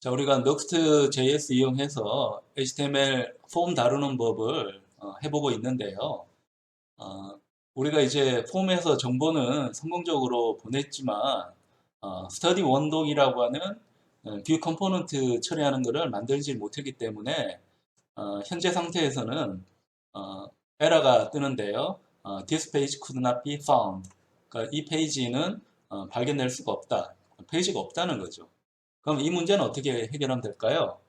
자, 우리가 Next.js 이용해서 HTML 폼 다루는 법을 해보고 있는데요. 어, 우리가 이제 폼에서 정보는 성공적으로 보냈지만 스터디 원독이라고 하는 뷰 컴포넌트 처리하는 것을 만들지 못했기 때문에 현재 상태에서는 에러가 뜨는데요. This page could not be found. 그러니까 이 페이지는 발견될 수가 없다. 페이지가 없다는 거죠. 그럼 이 문제는 어떻게 해결하면 될까요?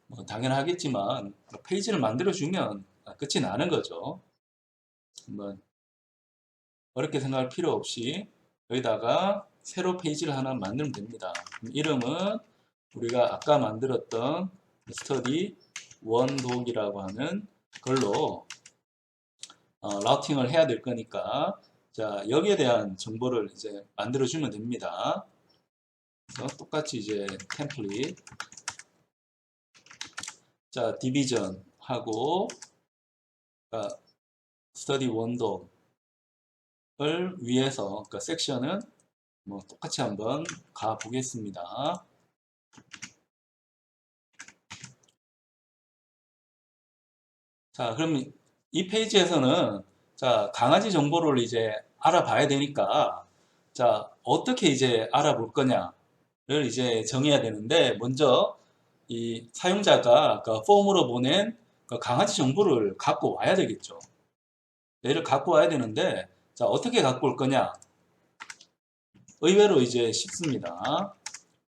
뭐 당연하겠지만 페이지를 만들어주면 끝이 나는 거죠. 한번 어렵게 생각할 필요 없이 여기다가 새로 페이지를 하나 만들면 됩니다. 이름은 우리가 아까 만들었던 스터디 원독이라고 하는 걸로 라우팅을 해야 될 거니까 자 여기에 대한 정보를 이제 만들어주면 됩니다. 그래서 똑같이 이제 템플릿 자 디비전 하고 스터디 원독을 위해서 그러니까 섹션은 뭐 똑같이 한번 가 보겠습니다. 자 그럼 이 페이지에서는 자 강아지 정보를 이제 알아봐야 되니까 자 어떻게 이제 알아볼 거냐를 이제 정해야 되는데 먼저 이 사용자가 그 폼으로 보낸 그 강아지 정보를 갖고 와야 되겠죠. 얘를 갖고 와야 되는데 자 어떻게 갖고 올 거냐 의외로 이제 쉽습니다.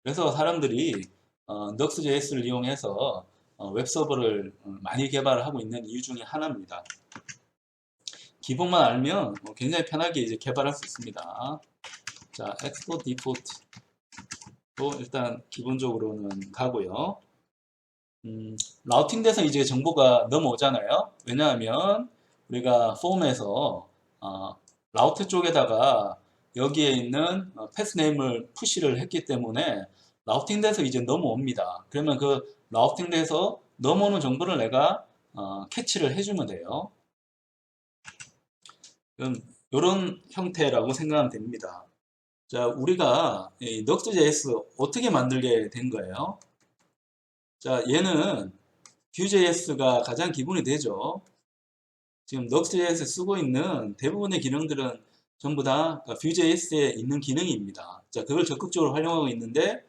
그래서 사람들이 Next.js를 이용해서 웹서버를 많이 개발을 하고 있는 이유 중에 하나입니다. 기본만 알면 굉장히 편하게 이제 개발할 수 있습니다. 자, export default도 일단 기본적으로는 가고요. 라우팅 돼서 이제 정보가 넘어오잖아요. 왜냐하면 우리가 폼에서 라우트 쪽에다가 여기에 있는 패스 네임을 푸시를 했기 때문에 라우팅 돼서 이제 넘어옵니다. 그러면 그 라우팅 돼서 넘어오는 정보를 내가 캐치를 해주면 돼요. 그럼 이런 형태라고 생각하면 됩니다. 자, 우리가 이 Next.js 어떻게 만들게 된 거예요? 자, 얘는 Vue.js가 가장 기본이 되죠. 지금 Next.js 쓰고 있는 대부분의 기능들은 전부 다 Vue.js에 있는 기능입니다. 자, 그걸 적극적으로 활용하고 있는데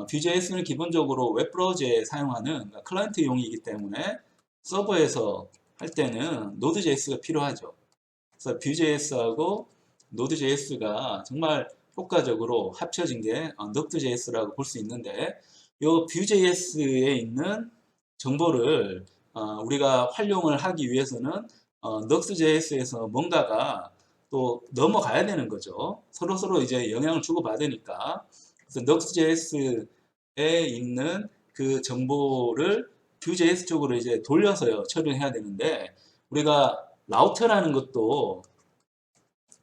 Vue.js는 기본적으로 웹브라우저에 사용하는 클라이언트용이기 때문에 서버에서 할 때는 Node.js가 필요하죠. 그래서 Vue.js하고 Node.js가 정말 효과적으로 합쳐진 게 Next.js라고 볼 수 있는데 이 Vue.js에 있는 정보를 우리가 활용을 하기 위해서는 Next.js에서 뭔가가 또 넘어가야 되는 거죠. 서로 이제 영향을 주고받으니까. 그래서 Next.js에 있는 그 정보를 Vue.js 쪽으로 이제 돌려서 처리를 해야 되는데 우리가 라우터라는 것도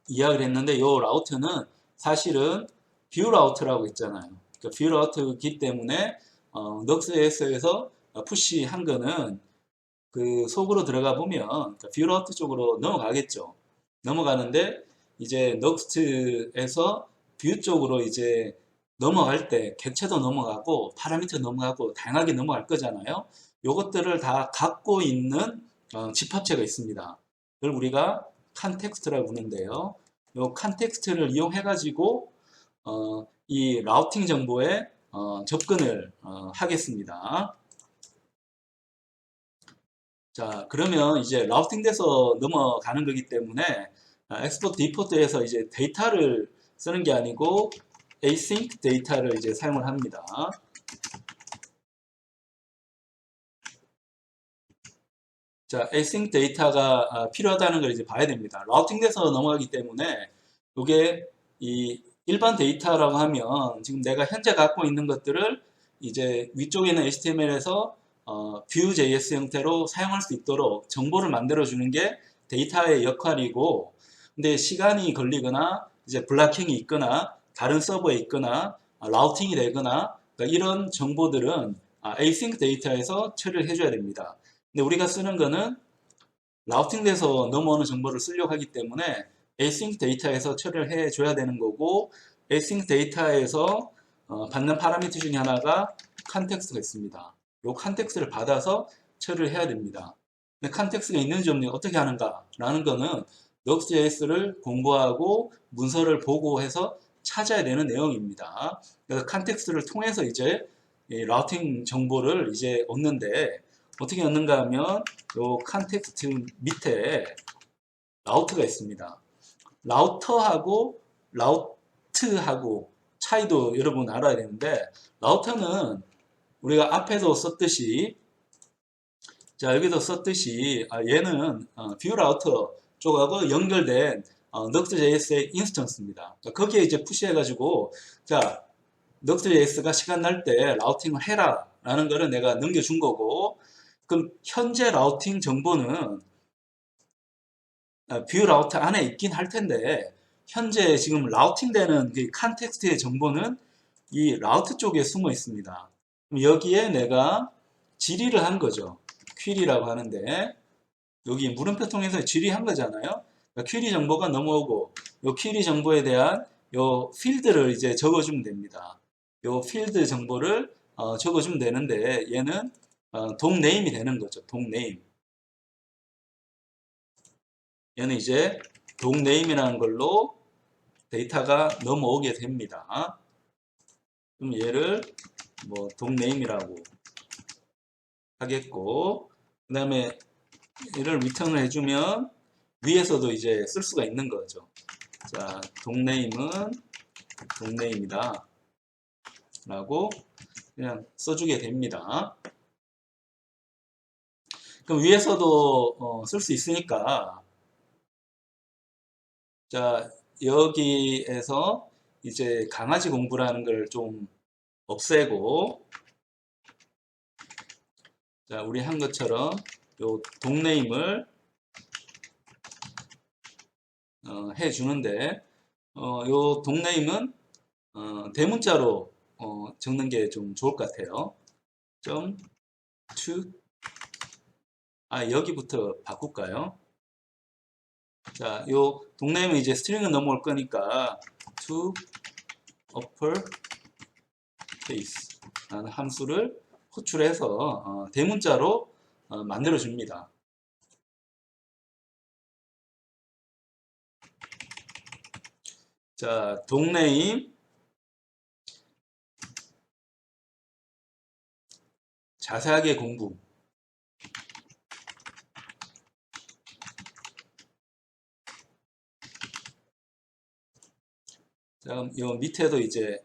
이야기를 했는데 이 라우터는 사실은 뷰 라우터라고 했잖아요. 그러니까 뷰 라우터이기 때문에 Next.js에서 푸시한 거는 그 속으로 들어가 보면 그러니까 뷰 라우터 쪽으로 넘어가겠죠. 넘어가는데 이제 Next에서 뷰 쪽으로 이제 넘어갈 때 객체도 넘어가고 파라미터 넘어가고 다양하게 넘어갈 거잖아요. 요것들을 다 갖고 있는 집합체가 있습니다. 그걸 우리가 컨텍스트라고 부르는데요. 요 컨텍스트를 이용해 가지고 이 라우팅 정보에 접근을 하겠습니다. 자, 그러면 이제 라우팅 돼서 넘어가는 거기 때문에 엑스포트 디포트에서 이제 데이터를 쓰는 게 아니고 async 데이터를 이제 사용을 합니다. 자, async 데이터가 필요하다는 걸 이제 봐야 됩니다. 라우팅 돼서 넘어가기 때문에 이게 이 일반 데이터라고 하면 지금 내가 현재 갖고 있는 것들을 이제 위쪽에 있는 HTML에서 Vue.js 형태로 사용할 수 있도록 정보를 만들어 주는 게 데이터의 역할이고 근데 시간이 걸리거나 이제 블락킹이 있거나 다른 서버에 있거나 라우팅이 되거나 그러니까 이런 정보들은 async 데이터에서 처리를 해줘야 됩니다. 근데 우리가 쓰는 거는 라우팅 돼서 넘어오는 정보를 쓰려고 하기 때문에 async 데이터에서 처리를 해줘야 되는 거고 async 데이터에서 받는 파라미터 중에 하나가 컨텍스트가 있습니다. 이 컨텍스트를 받아서 처리를 해야 됩니다. 근데 컨텍스트가 있는지 없는지 어떻게 하는가 라는 거는 Nux.js를 공부하고 문서를 보고 해서 찾아야 되는 내용입니다. 그래서 컨텍스트를 통해서 이제 이 라우팅 정보를 이제 얻는데 어떻게 얻는가 하면 이 컨텍스트 밑에 라우트가 있습니다. 라우터하고 라우트하고 차이도 여러분 알아야 되는데, 라우터는 우리가 앞에도 썼듯이, 자 여기도 썼듯이 얘는 뷰 라우터 쪽하고 연결된 Nux.js의 인스턴스입니다. 거기에 이제 푸시해가지고 자 Nux.js가 시간 날 때 라우팅을 해라 라는 거를 내가 넘겨준 거고, 그럼 현재 라우팅 정보는 뷰 라우터 안에 있긴 할 텐데 현재 지금 라우팅 되는 그 컨텍스트의 정보는 이 라우트 쪽에 숨어 있습니다. 그럼 여기에 내가 질의를 한 거죠. 퀴리라고 하는데 여기 물음표 통해서 질의한 거잖아요. 그러니까 퀴리 정보가 넘어오고 이 퀴리 정보에 대한 요 필드를 이제 적어주면 됩니다. 요 필드 정보를 적어주면 되는데 얘는 동네임이 되는 거죠. 동네임. 얘는 이제 동네임이라는 걸로 데이터가 넘어오게 됩니다. 그럼 얘를 뭐 동네임이라고 하겠고, 그 다음에 얘를 리턴을 해주면 위에서도 이제 쓸 수가 있는 거죠. 자, 동네임은 동네임이다 라고 그냥 써주게 됩니다. 그럼 위에서도 쓸 수 있으니까, 자 여기에서 이제 강아지 공부라는 걸 좀 없애고, 자 우리 한 것처럼 요 동네임을 해주는데 요 동네임은 대문자로 적는 게 좀 좋을 것 같아요. 점 to 여기부터 바꿀까요? 자, 요 동네임은 이제 스트링은 넘어올 거니까 to upper case 라는 함수를 호출해서 대문자로 만들어 줍니다. 자, 동네임 자세하게 공부. 자, 그럼 요 밑에도 이제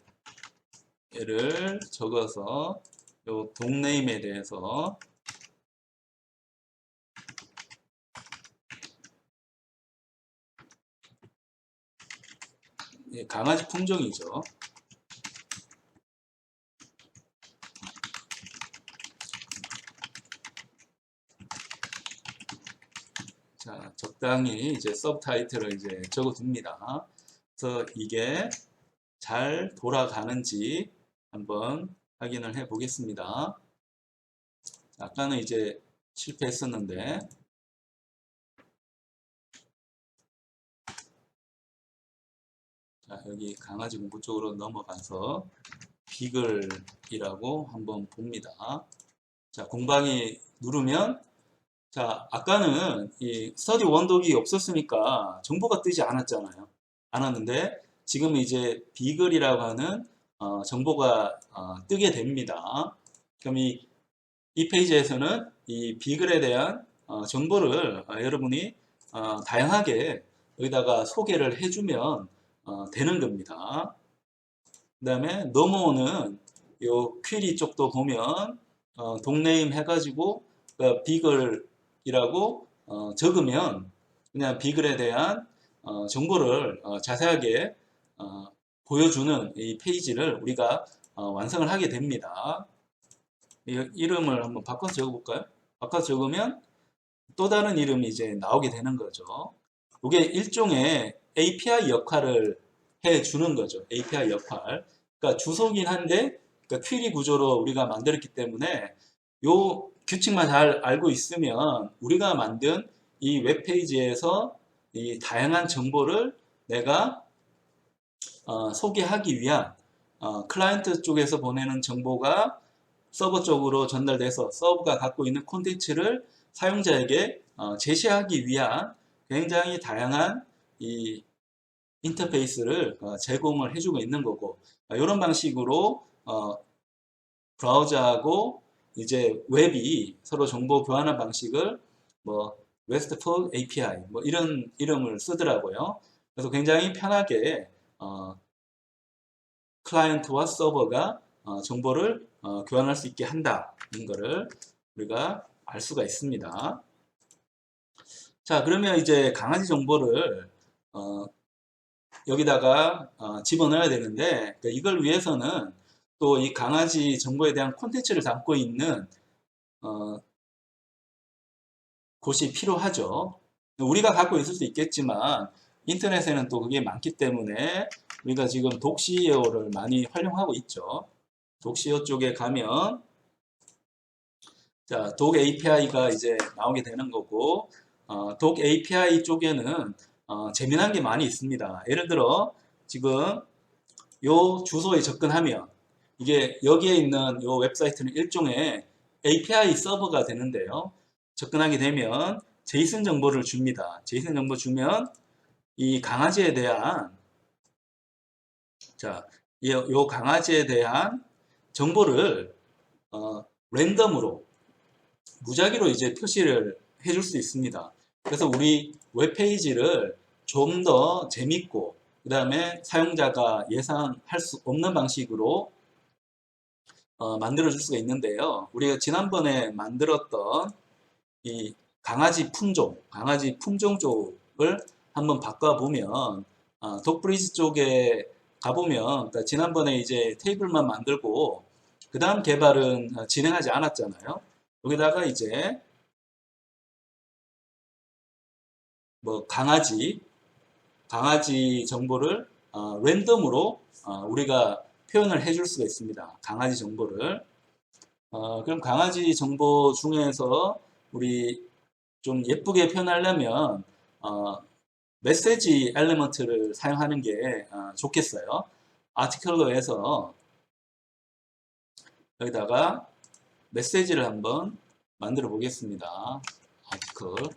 얘를 적어서 요 동네임에 대해서 강아지 품종이죠. 자, 적당히 이제 서브타이틀을 이제 적어둡니다. 그래서 이게 잘 돌아가는지 한번 확인을 해 보겠습니다. 아까는 이제 실패했었는데, 자, 여기 강아지 공부 쪽으로 넘어가서 비글이라고 한번 봅니다. 자, 공방이 누르면, 자, 아까는 이 스터디 원독이 없었으니까 정보가 뜨지 않았잖아요. 않았는데 지금 이제 비글이라고 하는 정보가 뜨게 됩니다. 그럼 이 페이지에서는 이 비글에 대한 정보를 여러분이 다양하게 여기다가 소개를 해주면 되는 겁니다. 그 다음에 넘어오는 요 퀴리 쪽도 보면 동네임 해가지고 비글이라고 적으면 그냥 비글에 대한 정보를 자세하게 보여주는 이 페이지를 우리가 완성을 하게 됩니다. 이름을 한번 바꿔서 적어볼까요? 바꿔서 적으면 또 다른 이름이 이제 나오게 되는 거죠. 이게 일종의 API 역할을 해주는 거죠. API 역할. 그러니까 주소긴 한데, 그러니까 퀴리 구조로 우리가 만들었기 때문에 요 규칙만 잘 알고 있으면 우리가 만든 이 웹페이지에서 이 다양한 정보를 내가 소개하기 위한 클라이언트 쪽에서 보내는 정보가 서버 쪽으로 전달돼서 서버가 갖고 있는 콘텐츠를 사용자에게 제시하기 위한 굉장히 다양한 이 인터페이스를 제공을 해주고 있는 거고, 이런 방식으로 브라우저하고 이제 웹이 서로 정보 교환하는 방식을 뭐 RESTful API 뭐 이런 이름을 쓰더라고요. 그래서 굉장히 편하게 클라이언트와 서버가 정보를 교환할 수 있게 한다는 것을 우리가 알 수가 있습니다. 자, 그러면 이제 강아지 정보를 여기다가 집어넣어야 되는데, 이걸 위해서는 또 이 강아지 정보에 대한 콘텐츠를 담고 있는 곳이 필요하죠. 우리가 갖고 있을 수 있겠지만 인터넷에는 또 그게 많기 때문에 우리가 지금 독시에어를 많이 활용하고 있죠. 독시에어 쪽에 가면 자, 독 API가 이제 나오게 되는 거고, 독 API 쪽에는 재미난 게 많이 있습니다. 예를 들어 지금 요 주소에 접근하면 이게 여기에 있는 요 웹사이트는 일종의 API 서버가 되는데요. 접근하게 되면 제이슨 정보를 줍니다. 제이슨 정보 주면 이 강아지에 대한 자, 요 강아지에 대한 정보를 랜덤으로 무작위로 이제 표시를 해줄 수 있습니다. 그래서 우리 웹페이지를 좀 더 재밌고 그 다음에 사용자가 예상할 수 없는 방식으로 만들어 줄 수가 있는데요. 우리가 지난번에 만들었던 이 강아지 품종 쪽을 한번 바꿔보면 독브리즈 쪽에 가보면 그러니까 지난번에 이제 테이블만 만들고 그 다음 개발은 진행하지 않았잖아요. 여기다가 이제 뭐 강아지 정보를 랜덤으로 우리가 표현을 해줄 수가 있습니다. 강아지 정보를. 그럼 강아지 정보 중에서 우리 좀 예쁘게 표현하려면 메시지 엘리먼트를 사용하는 게 좋겠어요. 아티클로 해서 여기다가 메시지를 한번 만들어 보겠습니다. 아티클.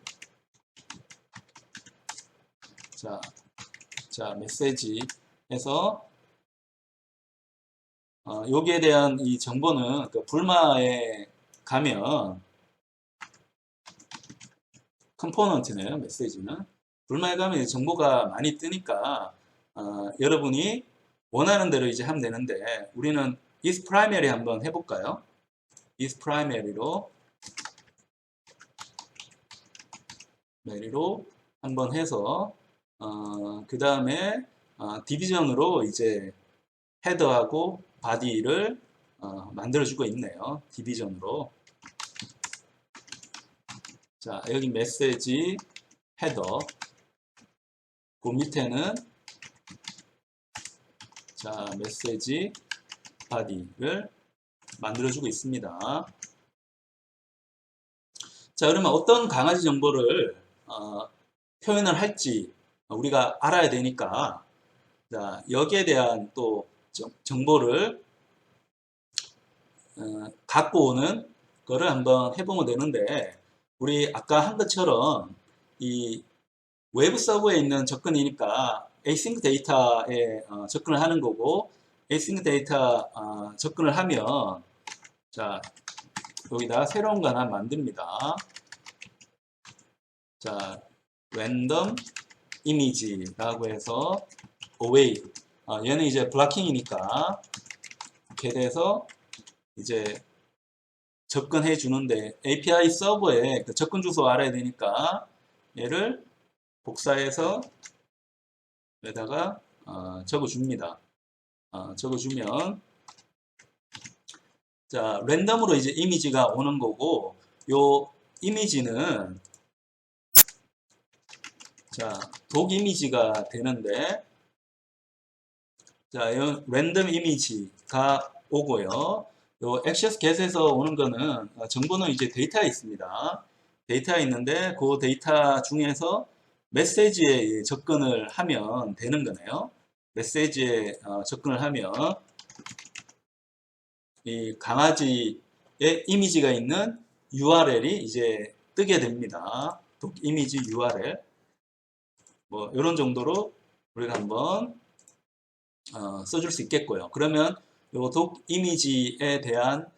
자, 메시지 해서 여기에 대한 이 정보는 그 불마에 가면 컴포넌트네요. 메시지는 불마에 가면 정보가 많이 뜨니까 여러분이 원하는 대로 이제 하면 되는데 우리는 is primary 한번 해볼까요? is primary로 한번 해서 그 다음에 디비전으로 이제 헤더하고 바디를 만들어주고 있네요. 디비전으로. 자, 여기 메시지 헤더. 그 밑에는 자, 메시지 바디를 만들어주고 있습니다. 자, 그러면 어떤 강아지 정보를 표현을 할지 우리가 알아야 되니까 자, 여기에 대한 또 정보를 갖고 오는 거를 한번 해보면 되는데 우리 아까 한 것처럼 이 웹 서버에 있는 접근이니까 async 데이터에 접근을 하는 거고 async 데이터 접근을 하면 자 여기다 새로운 거 하나 만듭니다. 자 random image라고 해서 away 얘는 이제 블락킹이니까 이렇게 돼서 이제 접근해 주는데 API 서버에 그 접근 주소 알아야 되니까 얘를 복사해서 여기다가 적어줍니다. 적어주면 자 랜덤으로 이제 이미지가 오는 거고 요 이미지는 자 독 이미지가 되는데 자 이 랜덤 이미지가 오고요. 요 액세스 get에서 오는 거는 정보는 이제 데이터에 있습니다. 데이터에 있는데 그 데이터 중에서 메시지에 접근을 하면 되는 거네요. 메시지에 접근을 하면 이 강아지의 이미지가 있는 URL이 이제 뜨게 됩니다. 독 이미지 URL. 뭐 이런 정도로 우리가 한번 써줄 수 있겠고요. 그러면 요 독 이미지에 대한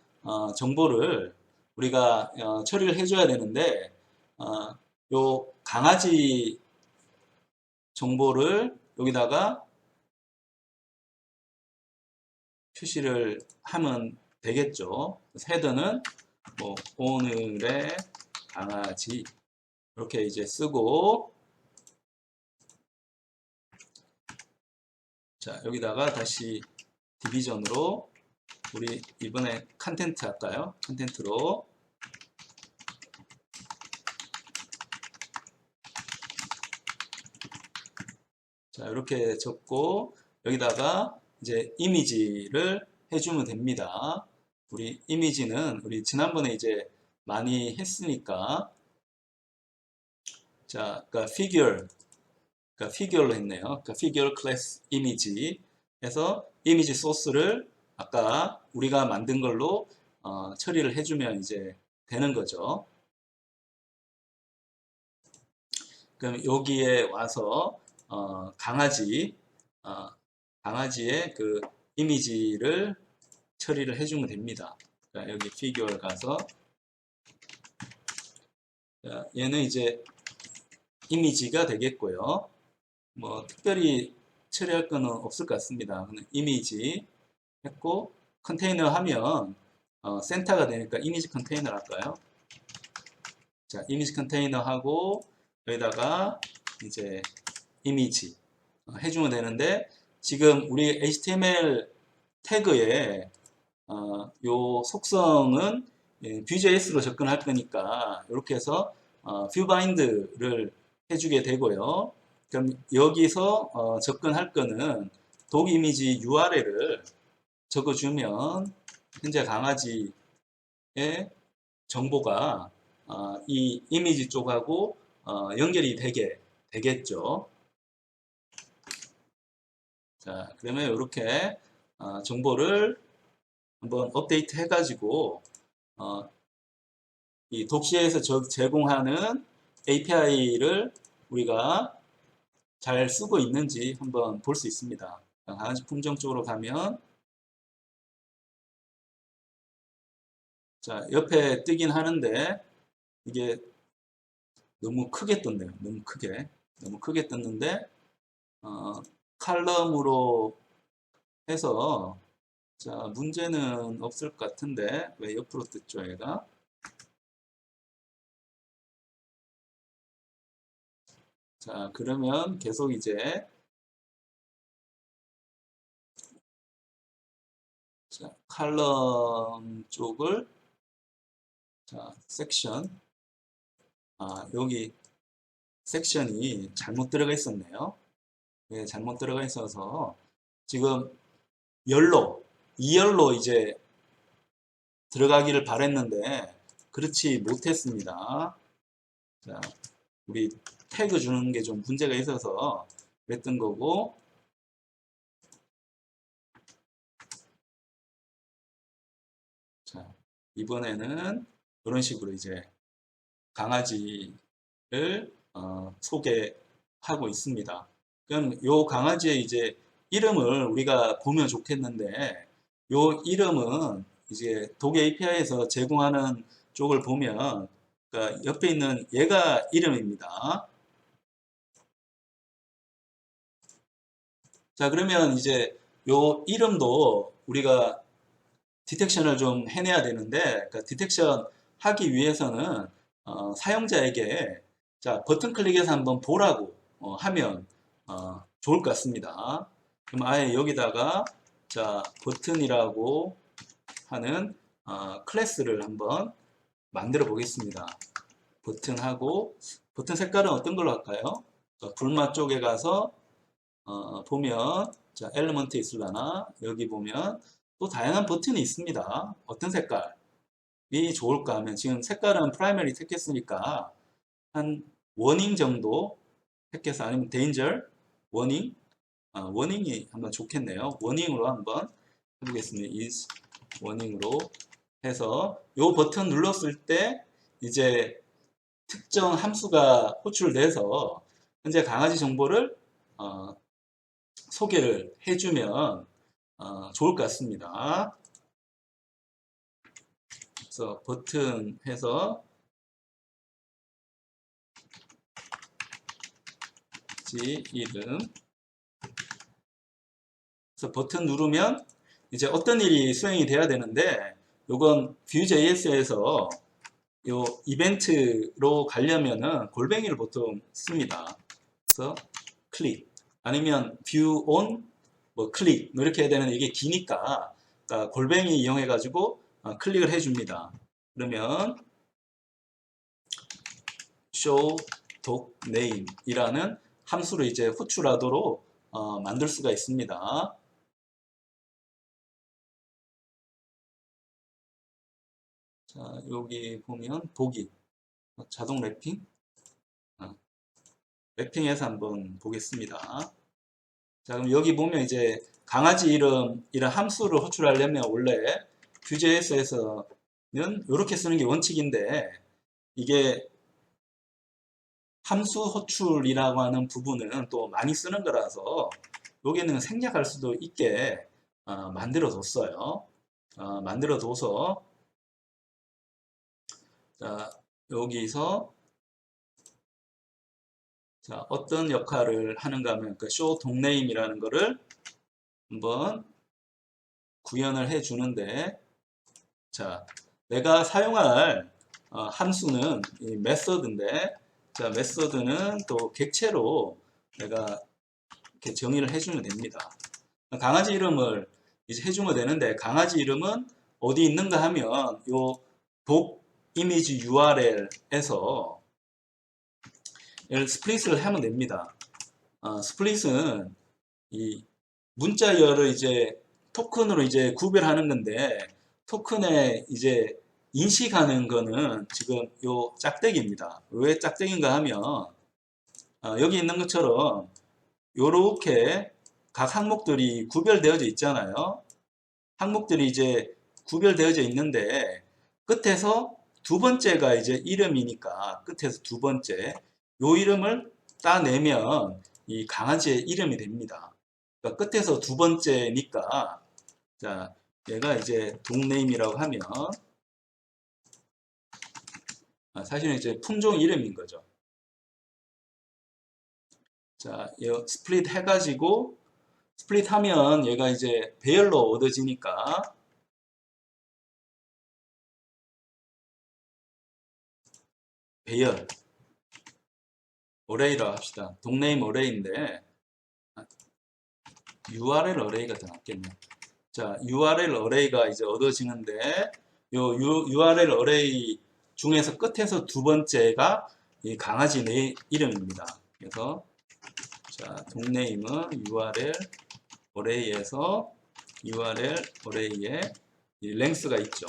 정보를 우리가 처리를 해줘야 되는데 요 강아지 정보를 여기다가 표시를 하면 되겠죠. 헤더는 뭐 오늘의 강아지 이렇게 이제 쓰고, 자 여기다가 다시 디비전으로 우리 이번에 컨텐트 할까요? 컨텐트로 자 이렇게 적고 여기다가 이제 이미지를 해주면 됩니다. 우리 이미지는 우리 지난번에 이제 많이 했으니까, 자 그러니까 피규어로 했네요. 그러니까 피규어 클래스 이미지 해서 이미지 소스를 아까 우리가 만든 걸로 처리를 해주면 이제 되는 거죠. 그럼 여기에 와서 강아지의 그 이미지를 처리를 해주면 됩니다. 그러니까 여기 피규어를 가서, 자, 얘는 이제 이미지가 되겠고요. 뭐 특별히 처리할 거는 없을 것 같습니다. 이미지 했고 컨테이너 하면 센터가 되니까 이미지 컨테이너 할까요? 자, 이미지 컨테이너 하고 여기다가 이제 이미지 해주면 되는데, 지금 우리 HTML 태그에 요 속성은 Vue.js로 접근할 거니까 이렇게 해서 viewbind를 해주게 되고요. 그럼 여기서 접근할 거는 독 이미지 URL을 적어주면 현재 강아지의 정보가 이 이미지 쪽하고 연결이 되겠죠. 자, 그러면 이렇게 정보를 한번 업데이트 해가지고 이 독시에서 제공하는 API를 우리가 잘 쓰고 있는지 한번 볼 수 있습니다. 강아지 품종 쪽으로 가면, 자 옆에 뜨긴 하는데 이게 너무 크게 떴네요. 너무 크게 떴는데 칼럼으로 해서 자 문제는 없을 것 같은데 왜 옆으로 떴죠 얘가? 자 그러면 계속 이제 자, 칼럼 쪽을 자 섹션, 여기 섹션이 잘못 들어가 있었네요. 네, 잘못 들어가 있어서 지금 열로 2열로 이제 들어가기를 바랬는데 그렇지 못했습니다. 자, 우리 태그 주는 게 좀 문제가 있어서 그랬던 거고, 자, 이번에는 이런 식으로 이제 강아지를 소개하고 있습니다. 그럼 요 강아지의 이제 이름을 우리가 보면 좋겠는데, 요 이름은 이제 독 API에서 제공하는 쪽을 보면, 그러니까 옆에 있는 얘가 이름입니다. 자, 그러면 이제 요 이름도 우리가 디텍션을 좀 해내야 되는데, 그러니까 디텍션 하기 위해서는 사용자에게 자 버튼 클릭해서 한번 보라고 하면 좋을 것 같습니다. 그럼 아예 여기다가 자 버튼이라고 하는 클래스를 한번 만들어 보겠습니다. 버튼하고 버튼 색깔은 어떤 걸로 할까요? 불마 쪽에 가서 보면 자 엘리먼트 있으려나, 여기 보면 또 다양한 버튼이 있습니다. 어떤 색깔이 좋을까 하면 지금 색깔은 프라이머리 택했으니까 한 워닝 정도 택해서, 아니면 데인저 워닝, 워닝이 한번 좋겠네요. 워닝으로 한번 해보겠습니다. is 워닝으로 해서 요 버튼 눌렀을 때 이제 특정 함수가 호출돼서 현재 강아지 정보를 소개를 해주면 좋을 것 같습니다. 그래서 버튼 해서 지 이름, 그래서 버튼 누르면 이제 어떤 일이 수행이 돼야 되는데, 요건 Vue.js에서 요 이벤트로 가려면은 골뱅이를 보통 씁니다. 그래서 클릭 아니면 view on 뭐 클릭 이렇게 해야 되는데 이게 기니까 골뱅이 이용해 가지고 클릭을 해줍니다. 그러면 show doc name 이라는 함수를 이제 호출하도록 만들 수가 있습니다. 자, 여기 보면 보기 자동 랩핑 랩핑해서 한번 보겠습니다. 자, 그럼 여기 보면 이제 강아지 이름 이런 함수를 호출하려면 원래 Vue.js에서는 이렇게 쓰는 게 원칙인데, 이게 함수 호출이라고 하는 부분은 또 많이 쓰는 거라서 여기는 생략할 수도 있게 만들어 뒀어요. 만들어 둬서 자, 여기서 자, 어떤 역할을 하는가 하면 그 show 동네임이라는 거를 한번 구현을 해 주는데, 자, 내가 사용할 함수는 이 메서드인데, 자, 메서드는 또 객체로 내가 이렇게 정의를 해주면 됩니다. 강아지 이름을 이제 해주면 되는데, 강아지 이름은 어디 있는가 하면 요 독 이미지 URL에서 스플릿을 하면 됩니다. 스플릿은 이 문자열을 이제 토큰으로 이제 구별하는 건데, 토큰에 이제 인식하는 거는 지금 요 짝대기입니다. 왜 짝대기인가 하면 여기 있는 것처럼 요렇게 각 항목들이 구별되어져 있잖아요. 항목들이 이제 구별되어져 있는데 끝에서 두 번째가 이제 이름이니까 끝에서 두 번째 요 이름을 따내면 이 강아지의 이름이 됩니다. 그러니까 끝에서 두 번째니까 자, 얘가 이제 동네임이라고 하면 사실은 이제 품종 이름인 거죠. 자, 이 스플릿 해가지고 스플릿 하면 얘가 이제 배열로 얻어지니까 배열 어레이라고 합시다. 동네임 어레이인데 URL 어레이가 더 낫겠네. 자, URL 어레이가 이제 얻어지는데 요 URL 어레이 중에서 끝에서 두 번째가 이 강아지 네 이름입니다. 그래서 자, 동네임은 URL 어레이에서 URL 어레이에 이 랭스가 있죠.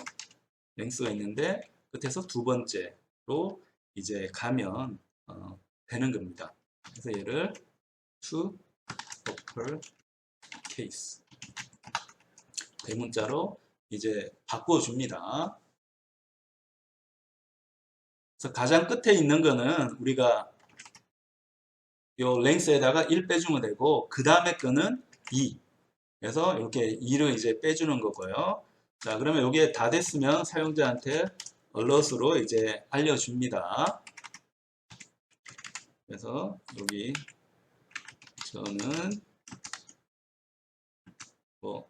랭스가 있는데 끝에서 두 번째로 이제 가면 되는 겁니다. 그래서 얘를 to uppercase 대문자로 이제 바꿔줍니다. 그래서 가장 끝에 있는 거는 우리가 요 랭스에다가 1 빼주면 되고, 그 다음에 거는 2. 그래서 이렇게 2를 이제 빼주는 거고요. 자, 그러면 이게 다 됐으면 사용자한테 alert로 이제 알려줍니다. 그래서 여기 저는 뭐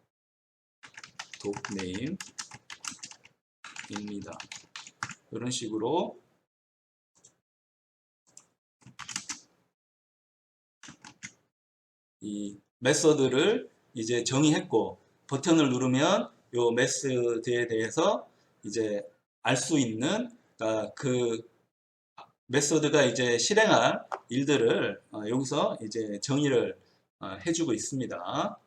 독네임입니다. 이런 식으로 이 메서드를 이제 정의했고, 버튼을 누르면 요 메서드에 대해서 이제 알 수 있는 그 메서드가 이제 실행할 일들을 여기서 이제 정의를 해주고 있습니다.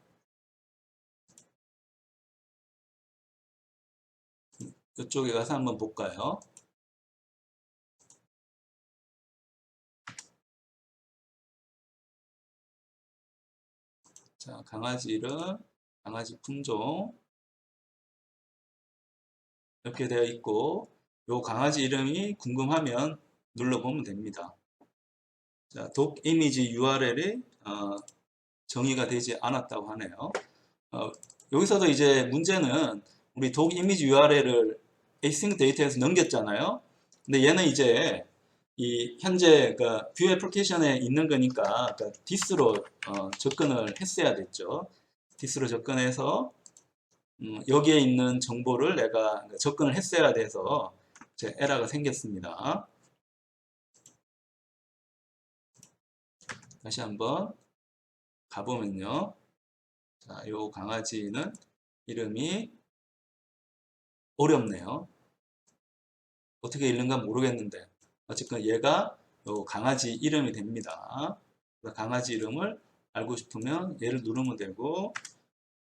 이쪽에 가서 한번 볼까요? 자, 강아지 이름, 강아지 품종, 이렇게 되어 있고 요 강아지 이름이 궁금하면 눌러보면 됩니다. 자, 독 이미지 URL이 정의가 되지 않았다고 하네요. 여기서도 이제 문제는 우리 독 이미지 URL을 async 데이터에서 넘겼잖아요. 근데 얘는 이제 이 현재 그 뷰 애플리케이션에 있는 거니까 그 this로 접근을 했어야 됐죠. this로 접근해서 여기에 있는 정보를 내가 접근을 했어야 돼서 제 에러가 생겼습니다. 다시 한번 가보면요. 자, 요 강아지는 이름이 어렵네요. 어떻게 읽는가 모르겠는데 어쨌든 얘가 요 강아지 이름이 됩니다. 강아지 이름을 알고 싶으면 얘를 누르면 되고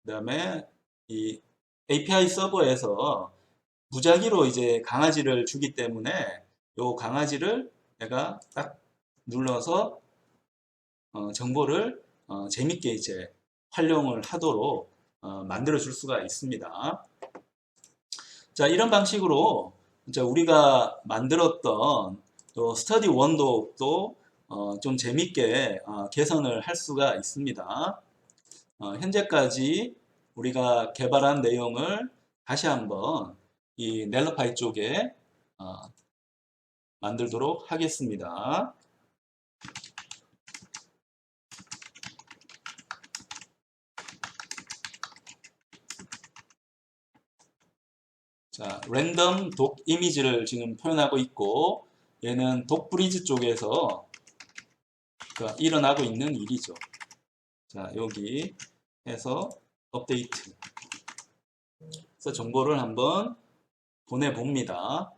그 다음에 이 API 서버에서 무작위로 이제 강아지를 주기 때문에 요 강아지를 내가 딱 눌러서 정보를 재밌게 이제 활용을 하도록 만들어 줄 수가 있습니다. 자, 이런 방식으로 이제 우리가 만들었던 또 스터디 원독도 좀 재밌게 개선을 할 수가 있습니다. 현재까지 우리가 개발한 내용을 다시 한번 이 넬러파이 쪽에 만들도록 하겠습니다. 자, 랜덤 독 이미지를 지금 표현하고 있고 얘는 독 브리즈 쪽에서 일어나고 있는 일이죠. 자, 여기 해서 업데이트 그래서 정보를 한번 보내봅니다.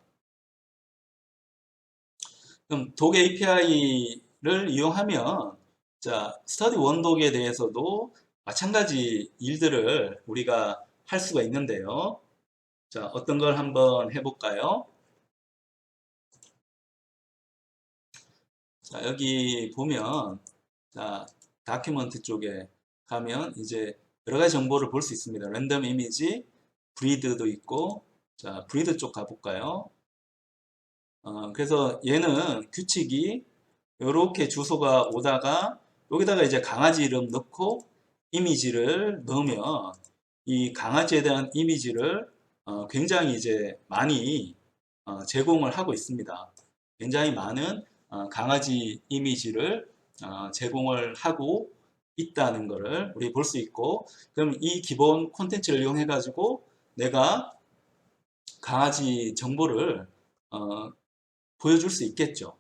그럼 독 API를 이용하면 자, 스터디 원독에 대해서도 마찬가지 일들을 우리가 할 수가 있는데요. 자, 어떤 걸 한번 해볼까요? 자, 여기 보면 자, 다큐먼트 쪽에 가면 이제 여러 가지 정보를 볼 수 있습니다. 랜덤 이미지, 브리드도 있고 자, 브리드 쪽 가볼까요? 그래서 얘는 규칙이 이렇게 주소가 오다가 여기다가 이제 강아지 이름 넣고 이미지를 넣으면 이 강아지에 대한 이미지를 굉장히 이제 많이 제공을 하고 있습니다. 굉장히 많은 강아지 이미지를 제공을 하고 있다는 것을 우리 볼 수 있고 그럼 이 기본 콘텐츠를 이용해 가지고 내가 강아지 정보를 보여줄 수 있겠죠.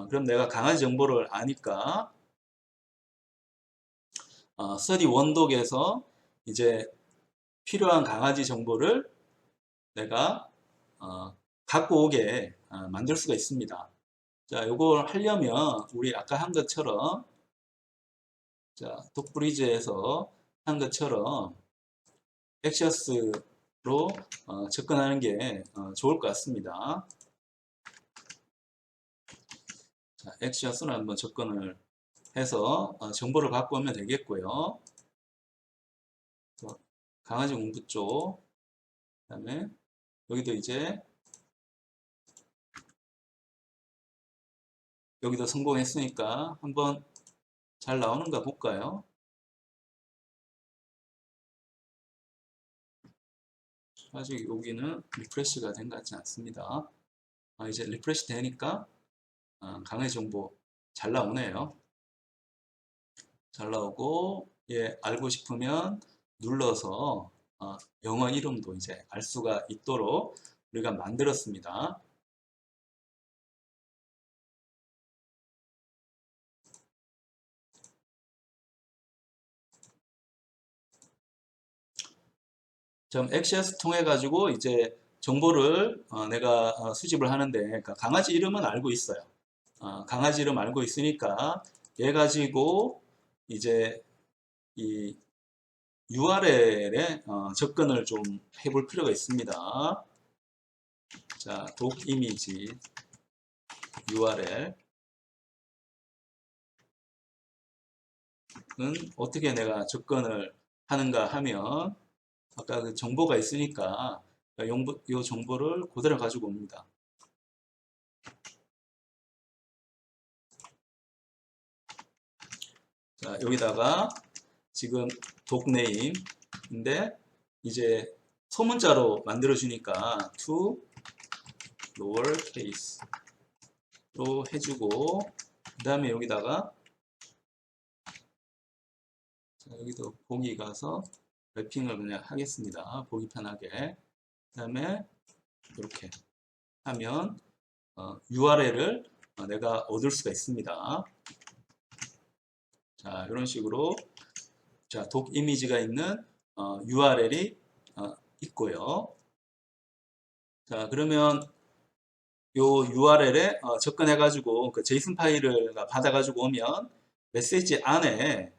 그럼 내가 강아지 정보를 아니까 스터디 원독에서 이제 필요한 강아지 정보를 내가 갖고 오게 만들 수가 있습니다. 자, 이걸 하려면 우리 아까 한 것처럼 자, 독브리즈에서 한 것처럼 액셔스로 접근하는 게 좋을 것 같습니다. 자, 액셔스로 한번 접근을 해서 정보를 갖고 오면 되겠고요. 강아지 공부 쪽, 그 다음에 여기도 이제 여기도 성공했으니까 한번 잘 나오는가 볼까요? 아직 여기는 리프레시가 된 것 같지 않습니다. 이제 리프레시 되니까 강아지 정보 잘 나오네요. 잘 나오고 예, 알고 싶으면 눌러서 영어 이름도 이제 알 수가 있도록 우리가 만들었습니다. 좀 액세스 통해 가지고 이제 정보를 내가 수집을 하는데 그러니까 강아지 이름은 알고 있어요. 강아지 이름 알고 있으니까 얘 가지고 이제 이 URL에 접근을 좀 해볼 필요가 있습니다. 자, 독 이미지 URL은 어떻게 내가 접근을 하는가 하면 아까 그 정보가 있으니까 이 정보를 그대로 가지고 옵니다. 자, 여기다가 지금 docname인데 이제 소문자로 만들어 주니까 to lowercase로 해주고, 그 다음에 여기다가 자, 여기도 보기 가서 랩핑을 그냥 하겠습니다. 보기 편하게. 그 다음에 이렇게 하면 URL을 내가 얻을 수가 있습니다. 자, 이런 식으로 자, 독 이미지가 있는 URL이 있고요. 자, 그러면 요 URL에 접근해 가지고 그 JSON 파일을 받아 가지고 오면 메시지 안에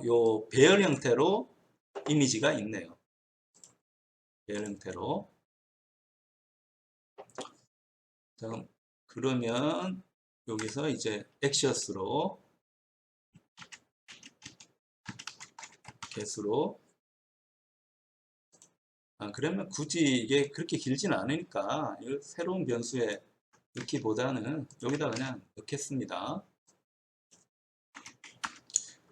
요 배열 형태로 이미지가 있네요. 배열 형태로. 자, 그러면 여기서 이제 엑시어스로 개수로 그러면 굳이 이게 그렇게 길지는 않으니까 이 새로운 변수에 넣기보다는 여기다 그냥 넣겠습니다.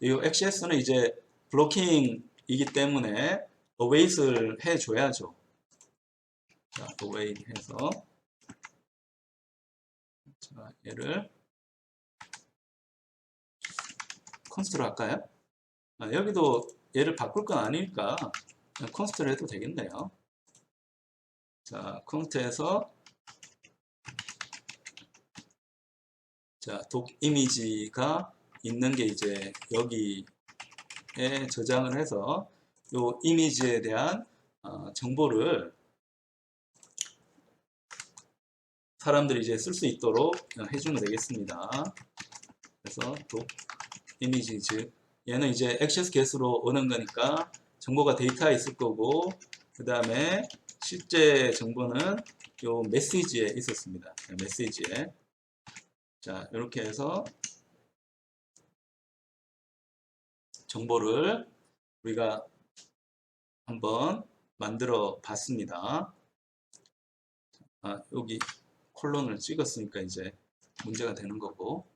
이 XS는 이제 블로킹이기 때문에 await을 해줘야죠. 자, await 해서 자, 얘를 컨스트로 할까요? 여기도 얘를 바꿀 건 아니니까 컨스트를 해도 되겠네요. 자, 컨스트에서 자, 독 이미지가 있는 게 이제 여기에 저장을 해서 요 이미지에 대한 정보를 사람들이 이제 쓸 수 있도록 해주면 되겠습니다. 그래서 독 이미지 얘는 이제 액세스 개수로 오는 거니까 정보가 데이터에 있을 거고, 그 다음에 실제 정보는 요 메시지에 있었습니다. 메시지에. 자, 이렇게 해서 정보를 우리가 한번 만들어 봤습니다. 여기 콜론을 찍었으니까 이제 문제가 되는 거고.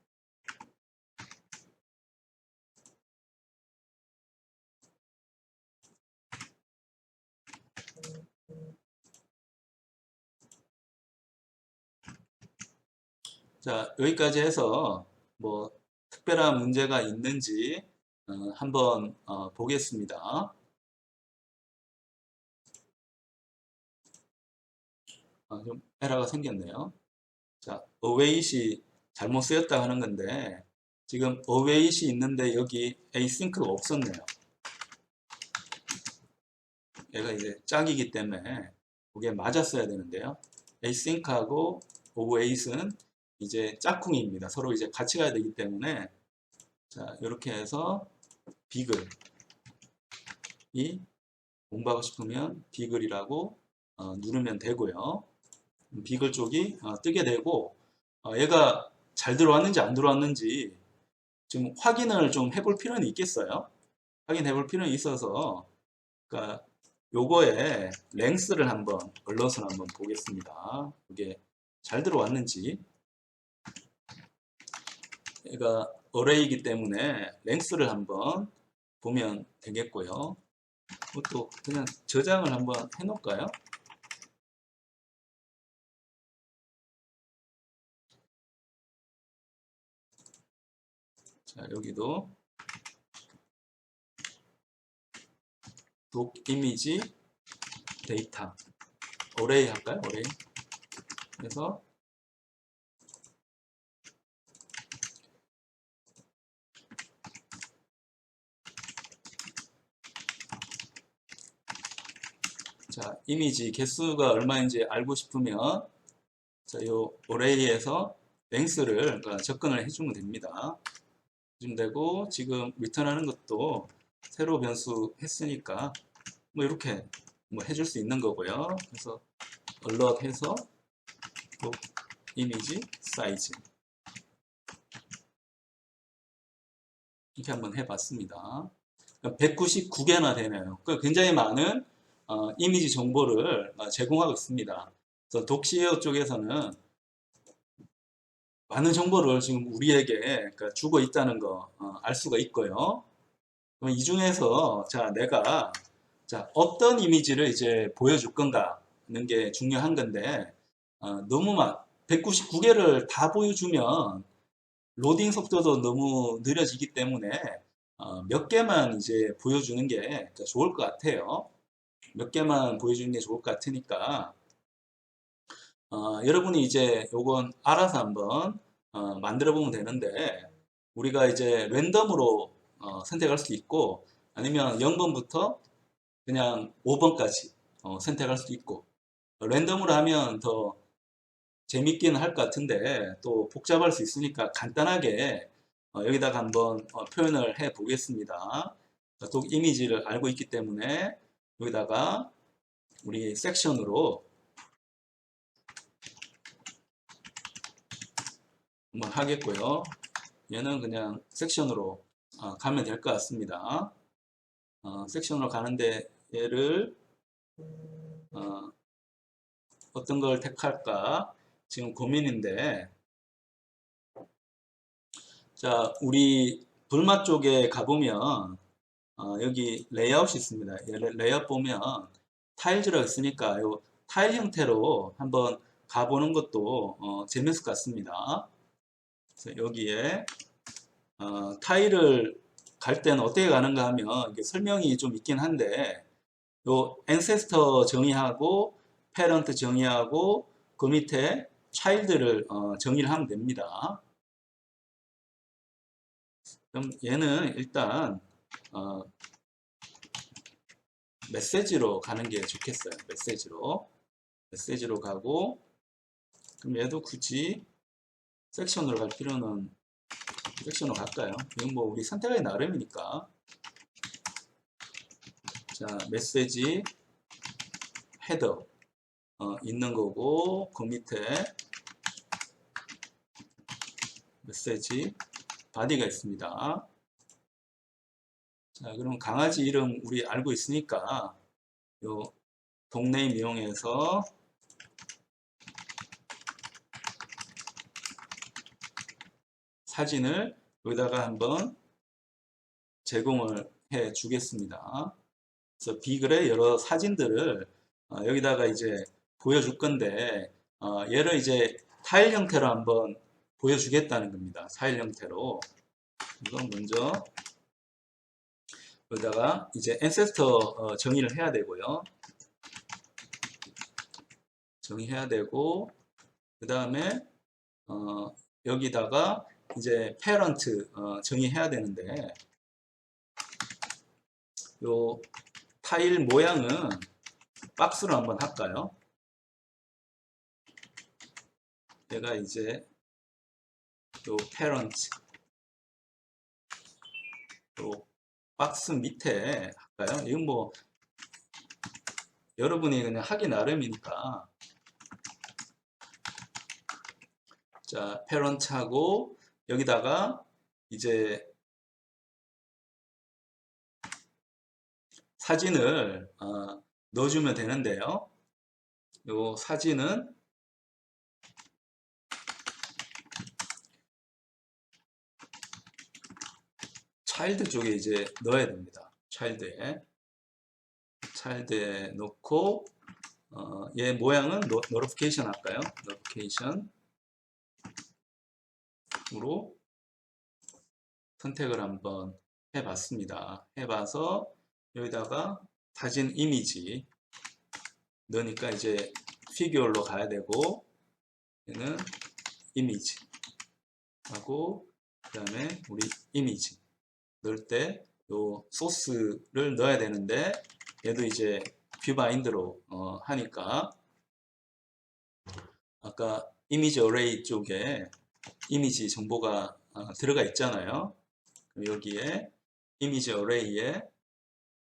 자, 여기까지 해서 뭐 특별한 문제가 있는지 한번 보겠습니다. 좀 에러가 생겼네요. 자, await이 잘못 쓰였다 하는 건데 지금 await이 있는데 여기 async가 없었네요. 얘가 이제 짝이기 때문에 그게 맞았어야 되는데요. async하고 await은 이제 짝꿍입니다. 서로 이제 같이 가야 되기 때문에 자, 이렇게 해서 비글이 공부하고 싶으면 비글이라고 누르면 되고요. 비글 쪽이 뜨게 되고 얘가 잘 들어왔는지 안 들어왔는지 좀 확인을 좀 해볼 필요는 있겠어요. 확인해 볼 필요는 있어서 그러니까 요거에 랭스를 한번 얼럿을 한번 보겠습니다. 이게 잘 들어왔는지. 얘가 어레이이기 때문에 랭스를 한번 보면 되겠고요. 그것도 그냥 저장을 한번 해 놓을까요? 자, 여기도 독 이미지 데이터 어레이 할까요? 어레이. 그래서 자, 이미지 개수가 얼마인지 알고 싶으면 자, 요 어레이에서 랭스를 접근을 해주면 됩니다. 해주면 되고 지금 리턴하는 것도 새로 변수 했으니까 뭐 이렇게 뭐 해줄 수 있는 거고요. 그래서 alert 해서 독 이미지 사이즈 이렇게 한번 해봤습니다. 199개나 되네요. 굉장히 많은 이미지 정보를 제공하고 있습니다. 그래서 독시에어 쪽에서는 많은 정보를 지금 우리에게 그러니까 주고 있다는 거 알 수가 있고요. 그럼 이 중에서 자 내가 자 어떤 이미지를 이제 보여줄 건가 하는 게 중요한 건데 너무 막 199개를 다 보여주면 로딩 속도도 너무 느려지기 때문에 몇 개만 이제 보여주는 게 좋을 것 같아요. 몇 개만 보여주는 게 좋을 것 같으니까 여러분이 이제 요건 알아서 한번 만들어 보면 되는데 우리가 이제 랜덤으로 선택할 수 있고 아니면 0번부터 그냥 5번까지 선택할 수도 있고 랜덤으로 하면 더 재밌기는 할 것 같은데 또 복잡할 수 있으니까 간단하게 여기다가 한번 표현을 해 보겠습니다. 또 이미지를 알고 있기 때문에 여기다가 우리 섹션으로 한번 하겠고요. 얘는 그냥 섹션으로 가면 될 것 같습니다. 섹션으로 가는데 얘를 어떤 걸 택할까 지금 고민인데 자 우리 불마 쪽에 가보면 여기 레이아웃이 있습니다. 레이아웃 보면 타일즈라고 있으니까 요 타일 형태로 한번 가보는 것도 재밌을 것 같습니다. 그래서 여기에 타일을 갈 때는 어떻게 가는가 하면 이게 설명이 좀 있긴 한데 요 ancestor 정의하고 parent 정의하고 그 밑에 child를 정의를 하면 됩니다. 그럼 얘는 일단 메시지로 가는 게 좋겠어요. 메시지로 가고 그럼 얘도 굳이 섹션으로 갈 필요는 섹션으로 갈까요? 이건 뭐 우리 선택하기 나름이니까 자 메시지 헤더 있는 거고 그 밑에 메시지 바디가 있습니다. 자 그럼 강아지 이름 우리 알고 있으니까 요 동네임 이용해서 사진을 여기다가 한번 제공을 해 주겠습니다. 그래서 비글의 여러 사진들을 여기다가 이제 보여줄 건데 얘를 이제 타일 형태로 한번 보여주겠다는 겁니다. 타일 형태로 이건 먼저 여기다가 이제 ancestor 정의를 해야 되고요. 정의해야 되고 그 다음에 여기다가 이제 parent 정의해야 되는데 요 타일 모양은 박스로 한번 할까요? 얘가 이제 요 parent 요 박스 밑에 할까요? 이건 뭐 여러분이 그냥 하기 나름이니까 자 parent하고 여기다가 이제 사진을 넣어주면 되는데요. 요 사진은 차일드 쪽에 이제 넣어야 됩니다. 차일드에 넣고 얘 모양은 노티피케이션 할까요? 노티피케이션으로 선택을 한번 해봤습니다. 해봐서 여기다가 사진 이미지 넣으니까 이제 피규어로 가야 되고 얘는 이미지 하고 그 다음에 우리 이미지 넣을 때 요 소스를 넣어야 되는데 얘도 이제 뷰바인드로 하니까 아까 이미지 어레이 쪽에 이미지 정보가 들어가 있잖아요. 여기에 이미지 어레이에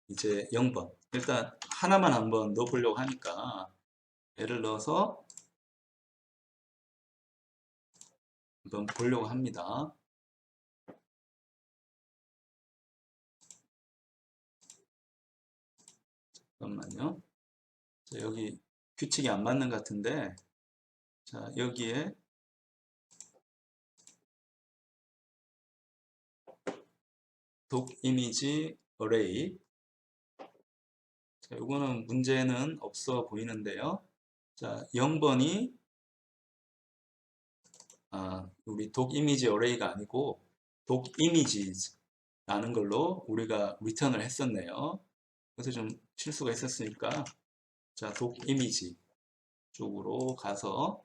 이제 0번 일단 하나만 한번 넣어 보려고 하니까 얘를 넣어서 한번 보려고 합니다. 잠깐만요. 자, 여기 규칙이 안 맞는 것 같은데, 자, 여기에 독 이미지 어레이. 자, 이거는 문제는 없어 보이는데요. 자, 0번이 우리 독 이미지 어레이가 아니고 독 이미지라는 걸로 우리가 리턴을 했었네요. 그래서 좀 실수가 있었으니까, 자, 독 이미지 쪽으로 가서,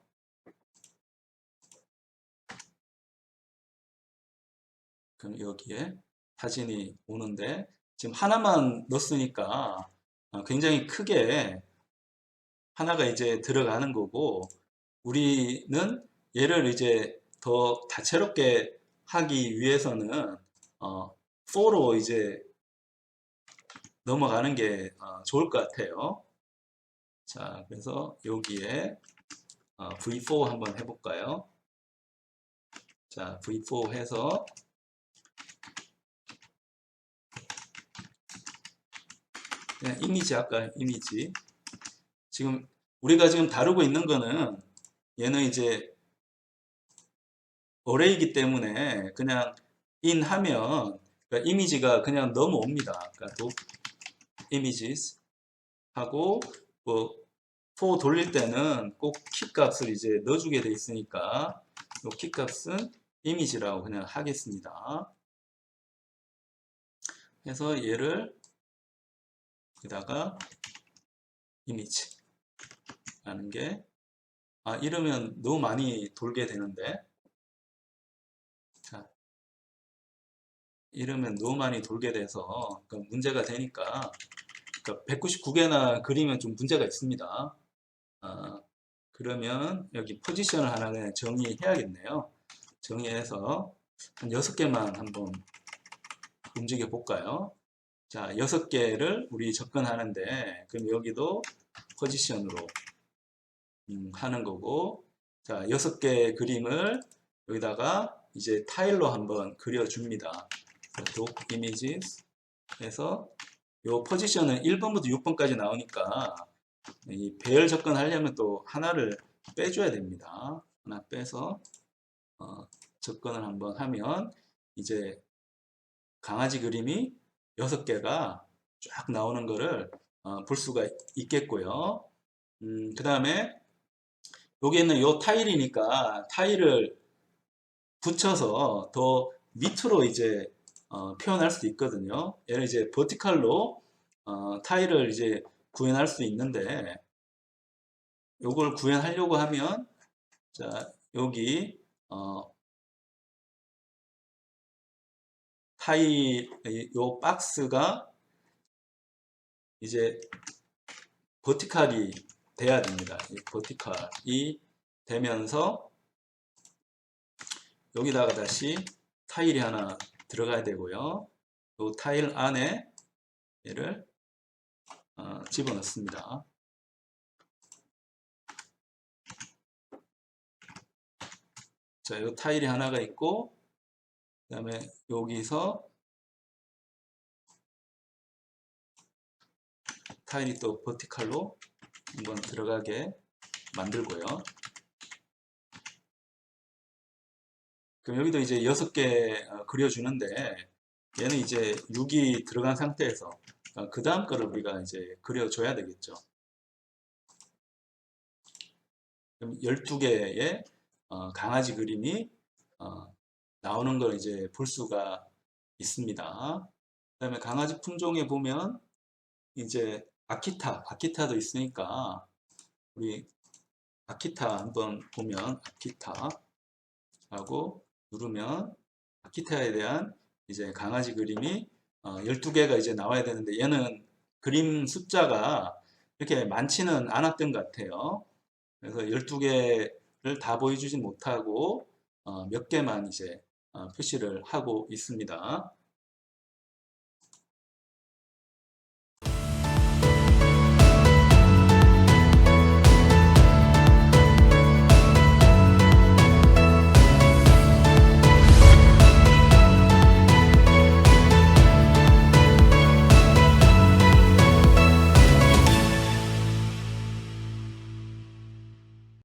그럼 여기에 사진이 오는데, 지금 하나만 넣었으니까 굉장히 크게 하나가 이제 들어가는 거고, 우리는 얘를 이제 더 다채롭게 하기 위해서는 4로 이제 넘어가는 게 좋을 것 같아요. 자, 그래서 여기에 V4 한번 해볼까요? 자, V4 해서 그냥 이미지 할까요? 이미지. 지금 우리가 지금 다루고 있는 거는 얘는 이제 어레이기 때문에 그냥 in 하면 그러니까 이미지가 그냥 넘어옵니다. 그러니까 도 images 하고 뭐 for 돌릴 때는 꼭 키 값을 이제 넣어주게 돼 있으니까 이 키 값은 이미지라고 그냥 하겠습니다. 그래서 얘를 여기다가 이미지라는 게 이러면 너무 많이 돌게 되는데, 자, 이러면 너무 많이 돌게 돼서 문제가 되니까, 그러니까 199개나 그리면 좀 문제가 있습니다. 그러면 여기 포지션을 하나 그냥 정의해야겠네요. 정의해서 한 6개만 한번 움직여 볼까요? 자, 6개를 우리 접근하는데, 그럼 여기도 포지션으로 하는 거고, 자, 6개 그림을 여기다가 이제 타일로 한번 그려줍니다. 독 images 해서 요 포지션은 1번부터 6번까지 나오니까 이 배열 접근하려면 또 하나를 빼줘야 됩니다. 하나 빼서 접근을 한번 하면 이제 강아지 그림이 6개가 쫙 나오는 거를 볼 수가 있겠고요. 그 다음에 여기에는 요 타일이니까 타일을 붙여서 더 밑으로 이제 표현할 수도 있거든요. 얘를 이제 버티칼로 타일을 이제 구현할 수 있는데, 요걸 구현하려고 하면 자, 여기 타일 요 박스가 이제 버티칼이 돼야 됩니다. 버티칼이 되면서 여기다가 다시 타일이 하나 들어가야 되고요. 이 타일 안에 얘를 집어넣습니다. 자, 이 타일이 하나가 있고, 그 다음에 여기서 타일이 또 버티칼로 한번 들어가게 만들고요. 그럼 여기도 이제 6개 그려주는데, 얘는 이제 6이 들어간 상태에서 그 다음 거를 우리가 이제 그려줘야 되겠죠. 그럼 12개의 강아지 그림이 나오는 걸 이제 볼 수가 있습니다. 그 다음에 강아지 품종에 보면 이제 아키타도 있으니까 우리 아키타 한번 보면 아키타라고 누르면 아키타에 대한 이제 강아지 그림이 12개가 이제 나와야 되는데 얘는 그림 숫자가 이렇게 많지는 않았던 것 같아요. 그래서 12개를 다 보여주진 못하고 몇 개만 이제 표시를 하고 있습니다.